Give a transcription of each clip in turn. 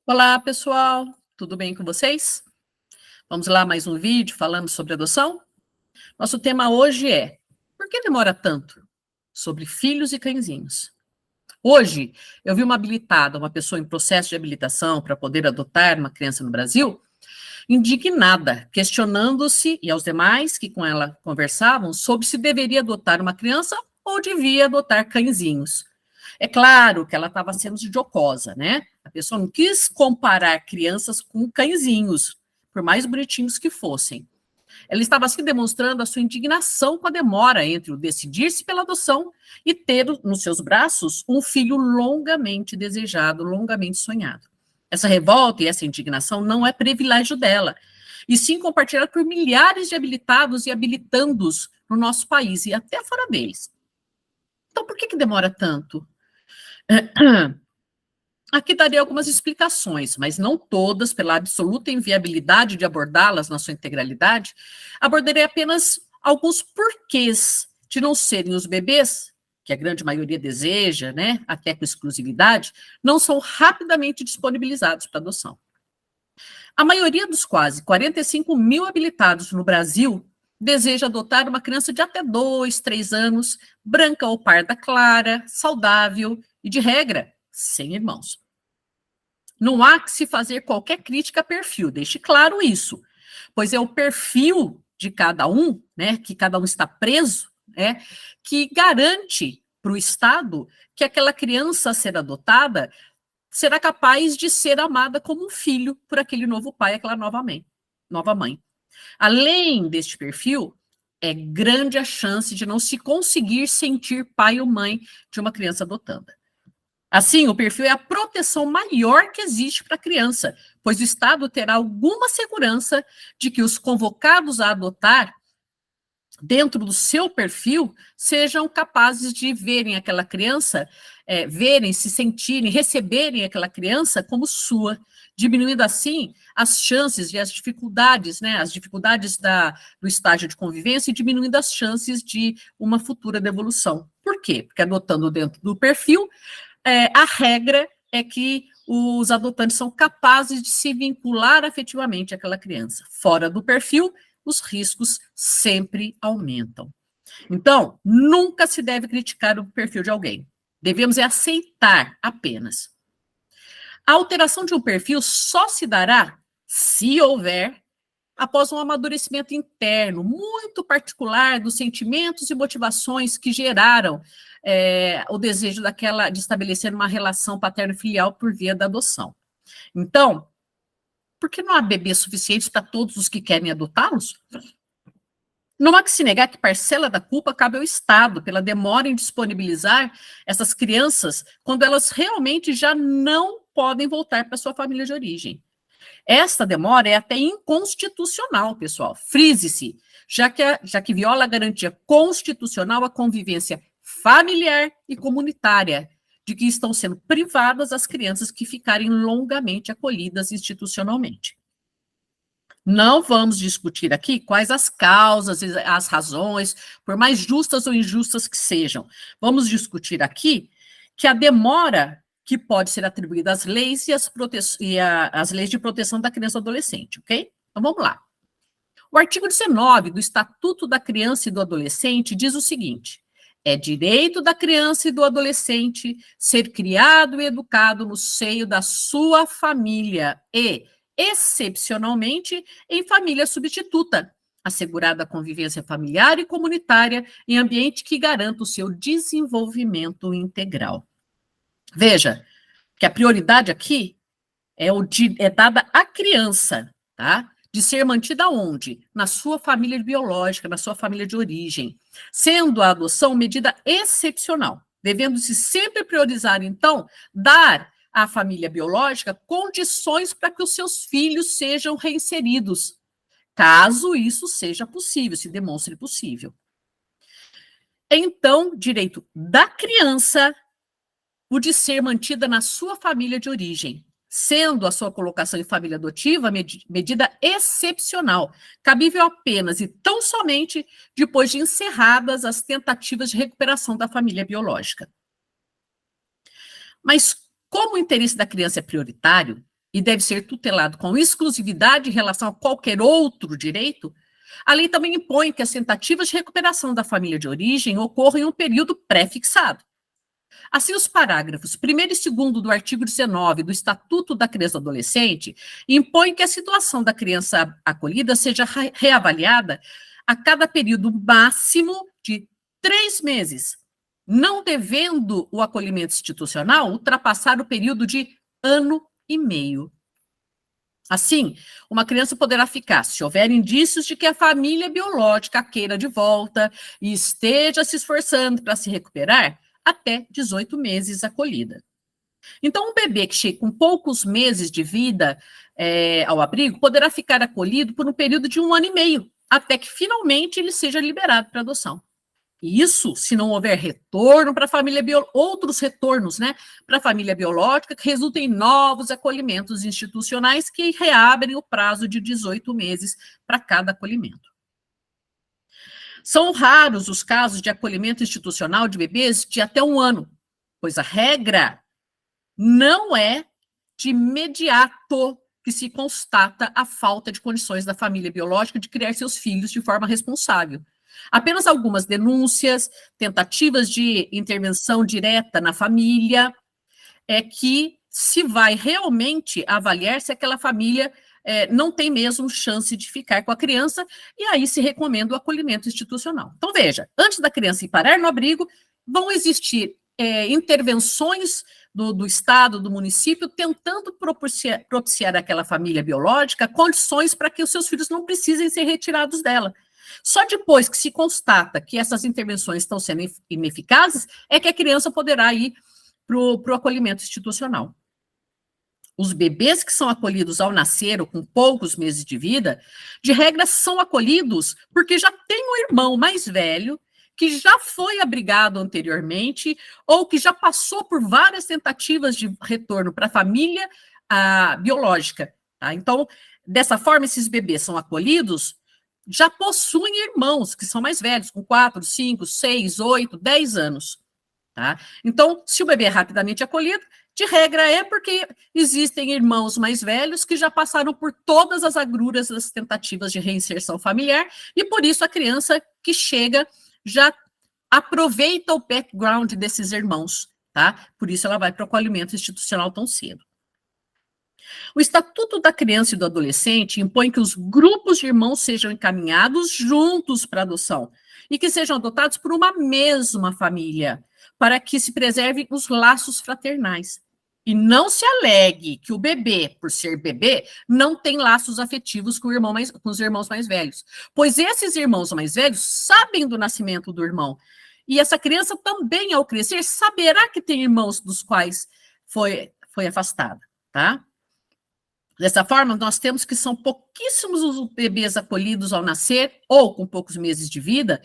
Olá, pessoal, tudo bem com vocês? Vamos lá, mais um vídeo falando sobre adoção? Nosso tema hoje é: por que demora tanto? Sobre filhos e cãezinhos. Hoje, eu vi uma habilitada, uma pessoa em processo de habilitação para poder adotar uma criança no Brasil, indignada, questionando-se, e aos demais que com ela conversavam, sobre se deveria adotar uma criança ou devia adotar cãezinhos. É claro que ela estava sendo jocosa, né? A pessoa não quis comparar crianças com cãezinhos, por mais bonitinhos que fossem. Ela estava assim demonstrando a sua indignação com a demora entre o decidir-se pela adoção e ter nos seus braços um filho longamente desejado, longamente sonhado. Essa revolta e essa indignação não é privilégio dela, e sim compartilhada por milhares de habilitados e habilitandos no nosso país e até fora deles. Então, por que demora tanto? Aqui darei algumas explicações, mas não todas, pela absoluta inviabilidade de abordá-las na sua integralidade. Abordarei apenas alguns porquês de não serem os bebês, que a grande maioria deseja, né, até com exclusividade, não são rapidamente disponibilizados para adoção. A maioria dos quase 45 mil habilitados no Brasil deseja adotar uma criança de até 2, 3 anos, branca ou parda clara, saudável e, de regra, sem irmãos. Não há que se fazer qualquer crítica a perfil, deixe claro isso, pois é o perfil de cada um, né, que cada um está preso, né, que garante para o Estado que aquela criança a ser adotada será capaz de ser amada como um filho por aquele novo pai, aquela nova mãe. Além deste perfil, é grande a chance de não se conseguir sentir pai ou mãe de uma criança adotada. Assim, o perfil é a proteção maior que existe para a criança, pois o Estado terá alguma segurança de que os convocados a adotar, dentro do seu perfil, sejam capazes de verem aquela criança, verem, se sentirem, receberem aquela criança como sua, diminuindo assim as chances e as dificuldades, né, as dificuldades do estágio de convivência e diminuindo as chances de uma futura devolução. Por quê? Porque adotando dentro do perfil, a regra é que os adotantes são capazes de se vincular afetivamente àquela criança. Fora do perfil, os riscos sempre aumentam. Então, nunca se deve criticar o perfil de alguém. Devemos aceitar apenas. A alteração de um perfil só se dará, se houver, após um amadurecimento interno muito particular dos sentimentos e motivações que geraram o desejo de estabelecer uma relação paterno-filial por via da adoção. Então, por que não há bebês suficientes para todos os que querem adotá-los? Não há que se negar que parcela da culpa cabe ao Estado pela demora em disponibilizar essas crianças quando elas realmente já não podem voltar para sua família de origem. Esta demora é até inconstitucional, pessoal. Frise-se, já que viola a garantia constitucional à convivência familiar e comunitária, de que estão sendo privadas as crianças que ficarem longamente acolhidas institucionalmente. Não vamos discutir aqui quais as causas e as razões, por mais justas ou injustas que sejam. Vamos discutir aqui que a demora que pode ser atribuída às leis e às leis de proteção da criança e do adolescente, ok? Então vamos lá. O artigo 19 do Estatuto da Criança e do Adolescente diz o seguinte: é direito da criança e do adolescente ser criado e educado no seio da sua família e, excepcionalmente, em família substituta, assegurada a convivência familiar e comunitária em ambiente que garanta o seu desenvolvimento integral. Veja que a prioridade aqui é dada à criança, tá? De ser mantida onde? Na sua família biológica, na sua família de origem, sendo a adoção medida excepcional, devendo-se sempre priorizar, então, dar à família biológica condições para que os seus filhos sejam reinseridos, caso isso seja possível, se demonstre possível. Então, direito da criança o de ser mantida na sua família de origem, sendo a sua colocação em família adotiva medida excepcional, cabível apenas e tão somente depois de encerradas as tentativas de recuperação da família biológica. Mas, como o interesse da criança é prioritário, e deve ser tutelado com exclusividade em relação a qualquer outro direito, a lei também impõe que as tentativas de recuperação da família de origem ocorram em um período pré-fixado. Assim, os parágrafos 1º e 2º do artigo 19 do Estatuto da Criança e do Adolescente impõem que a situação da criança acolhida seja reavaliada a cada período máximo de 3 meses, não devendo o acolhimento institucional ultrapassar o período de 1 ano e meio. Assim, uma criança poderá ficar, se houver indícios de que a família biológica a queira de volta e esteja se esforçando para se recuperar, até 18 meses acolhida. Então, um bebê que chega com poucos meses de vida ao abrigo poderá ficar acolhido por um período de 1 ano e meio, até que finalmente ele seja liberado para adoção. Isso se não houver retorno para a família outros retornos, né, para a família biológica, que resultem em novos acolhimentos institucionais que reabrem o prazo de 18 meses para cada acolhimento. São raros os casos de acolhimento institucional de bebês de até 1 ano, pois a regra não é de imediato que se constata a falta de condições da família biológica de criar seus filhos de forma responsável. Apenas algumas denúncias, tentativas de intervenção direta na família, é que se vai realmente avaliar se aquela família não tem mesmo chance de ficar com a criança, e aí se recomenda o acolhimento institucional. Então, veja, antes da criança ir parar no abrigo, vão existir intervenções do Estado, do município, tentando propiciar àquela família biológica condições para que os seus filhos não precisem ser retirados dela. Só depois que se constata que essas intervenções estão sendo ineficazes, é que a criança poderá ir para o acolhimento institucional. Os bebês que são acolhidos ao nascer ou com poucos meses de vida, de regra, são acolhidos porque já tem um irmão mais velho que já foi abrigado anteriormente ou que já passou por várias tentativas de retorno para a família biológica. Tá? Então, dessa forma, esses bebês são acolhidos, já possuem irmãos que são mais velhos, com 4, 5, 6, 8, 10 anos. Tá? Então, se o bebê é rapidamente acolhido, de regra é porque existem irmãos mais velhos que já passaram por todas as agruras das tentativas de reinserção familiar e por isso a criança que chega já aproveita o background desses irmãos, tá? Por isso ela vai para o acolhimento institucional tão cedo. O Estatuto da Criança e do Adolescente impõe que os grupos de irmãos sejam encaminhados juntos para adoção e que sejam adotados por uma mesma família, para que se preservem os laços fraternais. E não se alegue que o bebê, por ser bebê, não tem laços afetivos com os irmãos mais velhos, pois esses irmãos mais velhos sabem do nascimento do irmão. E essa criança também, ao crescer, saberá que tem irmãos dos quais foi afastada, tá? Dessa forma, nós temos que são pouquíssimos os bebês acolhidos ao nascer ou com poucos meses de vida,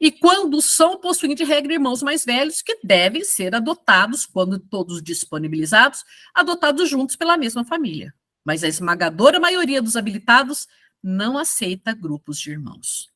e quando são, possuem de regra irmãos mais velhos que devem ser adotados, quando todos disponibilizados, adotados juntos pela mesma família. Mas a esmagadora maioria dos habilitados não aceita grupos de irmãos.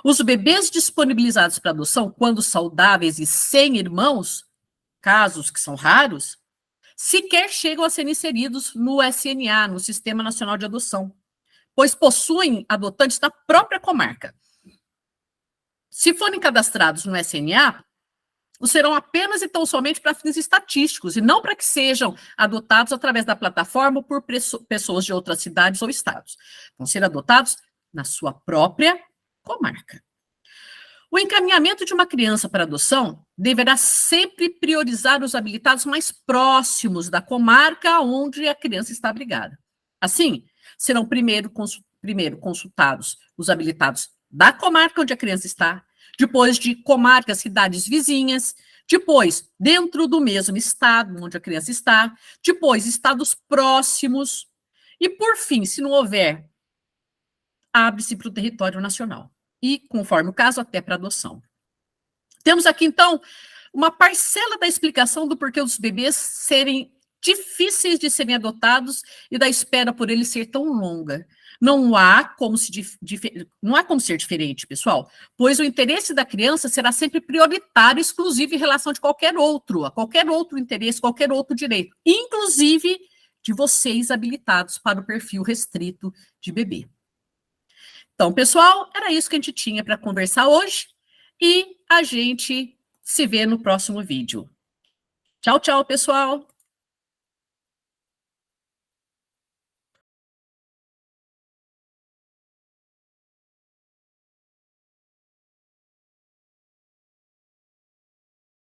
Os bebês disponibilizados para adoção, quando saudáveis e sem irmãos, casos que são raros, sequer chegam a ser inseridos no SNA, no Sistema Nacional de Adoção, pois possuem adotantes da própria comarca. Se forem cadastrados no SNA, serão apenas e tão somente para fins estatísticos, e não para que sejam adotados através da plataforma por pessoas de outras cidades ou estados. Vão ser adotados na sua própria comarca. O encaminhamento de uma criança para adoção deverá sempre priorizar os habilitados mais próximos da comarca onde a criança está abrigada. Assim, serão primeiro consultados os habilitados da comarca onde a criança está, depois de comarcas, cidades vizinhas, depois dentro do mesmo estado onde a criança está, depois estados próximos e, por fim, se não houver, abre-se para o território nacional. E, conforme o caso, até para adoção. Temos aqui, então, uma parcela da explicação do porquê os bebês serem difíceis de serem adotados e da espera por eles ser tão longa. Não há como ser diferente, pessoal, pois o interesse da criança será sempre prioritário, exclusivo em relação a qualquer outro interesse, qualquer outro direito, inclusive de vocês habilitados para o perfil restrito de bebê. Então, pessoal, era isso que a gente tinha para conversar hoje e a gente se vê no próximo vídeo. Tchau, tchau, pessoal!